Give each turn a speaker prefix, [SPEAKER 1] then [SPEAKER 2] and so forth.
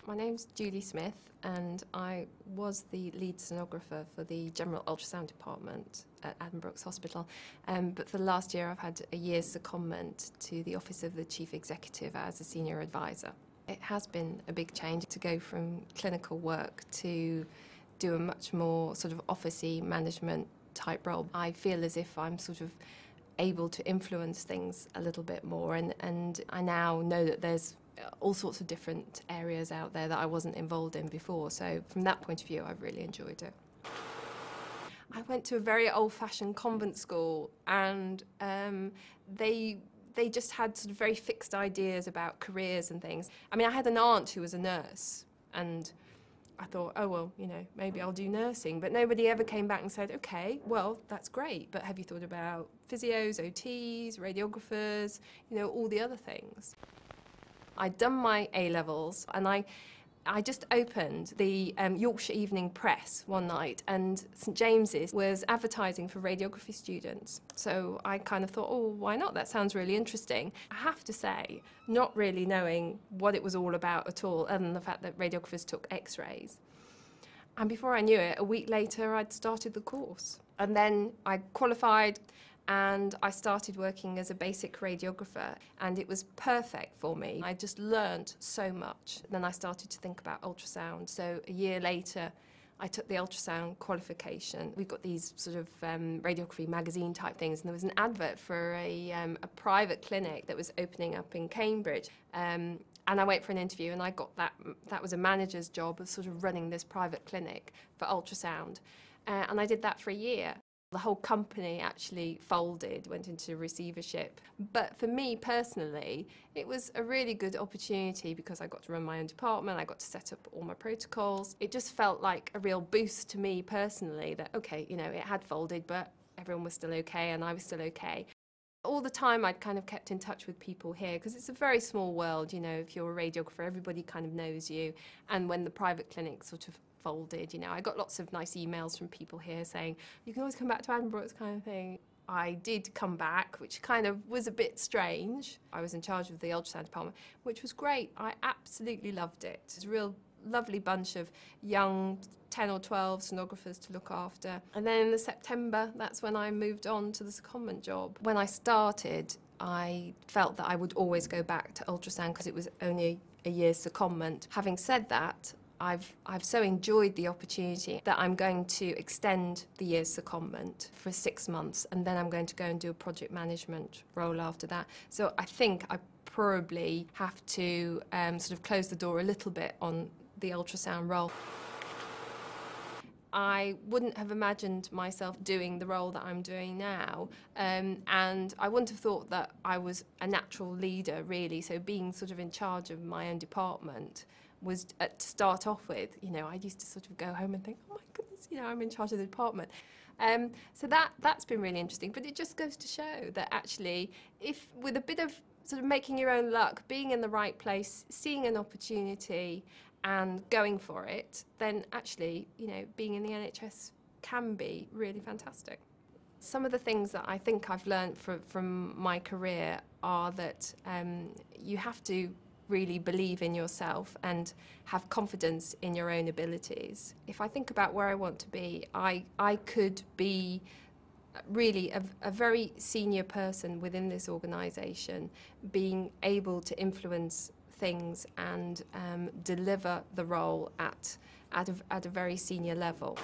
[SPEAKER 1] My name's Julie Smith and I was the lead sonographer for the general ultrasound department at Addenbrooke's Hospital, but for the last year I've had a year's secondment to the Office of the Chief Executive as a senior advisor. It has been a big change to go from clinical work to do a much more sort of officey management type role. I feel as if I'm sort of able to influence things a little bit more, and I now know that there's all sorts of different areas out there that I wasn't involved in before, so from that point of view I've really enjoyed it. I went to a very old-fashioned convent school, and they just had sort of very fixed ideas about careers and things. I mean, I had an aunt who was a nurse, and I thought, oh well, you know, maybe I'll do nursing, but nobody ever came back and said, okay, well, that's great, but have you thought about physios, OTs, radiographers, you know, all the other things? I'd done my A-levels, and I just opened the Yorkshire Evening Press one night, and St James's was advertising for radiography students. So I kind of thought, oh, why not? That sounds really interesting. I have to say, not really knowing what it was all about at all, other than the fact that radiographers took X-rays. And before I knew it, a week later, I'd started the course. And then I qualified, and I started working as a basic radiographer, and it was perfect for me. I just learned so much. Then I started to think about ultrasound. So a year later, I took the ultrasound qualification. We've got these sort of radiography magazine type things, and there was an advert for a private clinic that was opening up in Cambridge. And I went for an interview, and I got that. That was a manager's job of sort of running this private clinic for ultrasound. And I did that for a year. The whole company actually folded, went into receivership. But for me personally, it was a really good opportunity because I got to run my own department, I got to set up all my protocols. It just felt like a real boost to me personally that, okay, you know, it had folded, but everyone was still okay and I was still okay. All the time I'd kind of kept in touch with people here because it's a very small world, you know, if you're a radiographer, everybody kind of knows you. And when the private clinic sort of folded, you know, I got lots of nice emails from people here saying, you can always come back to Addenbrooke's kind of thing. I did come back, which kind of was a bit strange. I was in charge of the ultrasound department, which was great. I absolutely loved it. It was a real lovely bunch of young 10 or 12 sonographers to look after. And then in the September, that's when I moved on to the secondment job. When I started, I felt that I would always go back to ultrasound because it was only a year's secondment. Having said that, I've so enjoyed the opportunity that I'm going to extend the year's secondment for 6 months, and then I'm going to go and do a project management role after that. So I think I probably have to sort of close the door a little bit on the ultrasound role. I wouldn't have imagined myself doing the role that I'm doing now, and I wouldn't have thought that I was a natural leader, really. So being sort of in charge of my own department was, to start off with, you know, I used to sort of go home and think, oh my goodness, you know, I'm in charge of the department. So that's been really interesting, but it just goes to show that actually, if with a bit of sort of making your own luck, being in the right place, seeing an opportunity and going for it, then actually, you know, being in the NHS can be really fantastic. Some of the things that I think I've learned from my career are that you have to really believe in yourself and have confidence in your own abilities. If I think about where I want to be, I could be really a very senior person within this organisation, being able to influence things and deliver the role at a very senior level.